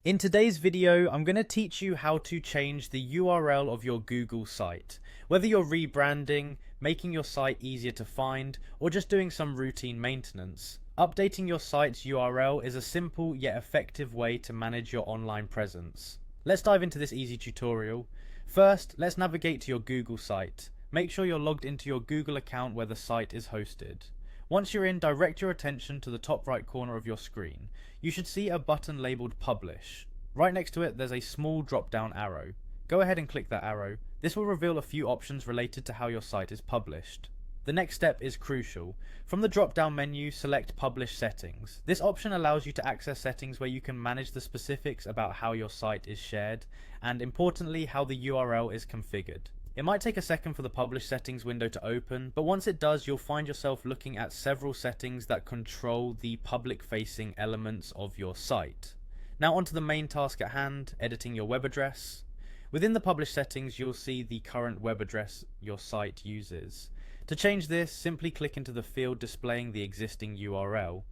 In today's video, I'm going to teach you how to change the URL of your Google site. Whether you're rebranding, making your site easier to find, or just doing some routine maintenance, updating your site's URL is a simple yet effective way to manage your online presence. Let's dive into this easy tutorial. First, let's navigate to your Google site. Make sure you're logged into your Google account where the site is hosted. Once you're in, direct your attention to the top right corner of your screen. You should see a button labeled Publish. Right next to it, there's a small drop-down arrow. Go ahead and click that arrow. This will reveal a few options related to how your site is published. The next step is crucial. From the drop-down menu, select Publish Settings. This option allows you to access settings where you can manage the specifics about how your site is shared, and importantly, how the URL is configured. It might take a second for the Publish Settings window to open, but once it does, you'll find yourself looking at several settings that control the public-facing elements of your site. Now onto the main task at hand, editing your web address. Within the Publish Settings, you'll see the current web address your site uses. To change this, simply click into the field displaying the existing URL.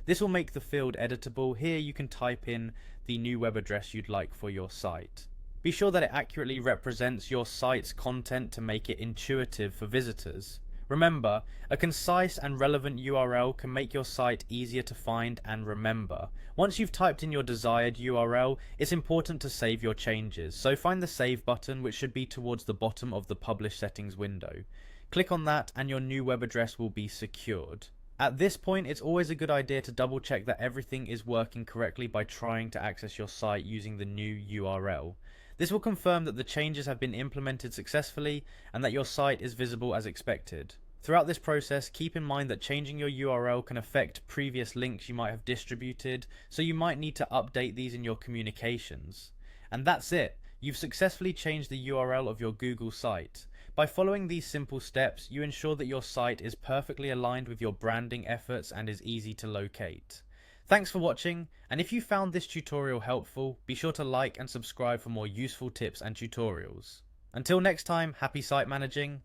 This will make the field editable. Here you can type in the new web address you'd like for your site. Be sure that it accurately represents your site's content to make it intuitive for visitors. Remember, a concise and relevant URL can make your site easier to find and remember. Once you've typed in your desired URL, it's important to save your changes, so find the Save button, which should be towards the bottom of the Publish Settings window. Click on that and your new web address will be secured. At this point, it's always a good idea to double check that everything is working correctly by trying to access your site using the new URL. This will confirm that the changes have been implemented successfully and that your site is visible as expected. Throughout this process, keep in mind that changing your URL can affect previous links you might have distributed, so you might need to update these in your communications. And that's it. You've successfully changed the URL of your Google site. By following these simple steps, you ensure that your site is perfectly aligned with your branding efforts and is easy to locate. Thanks for watching, and if you found this tutorial helpful, be sure to like and subscribe for more useful tips and tutorials. Until next time, happy site managing.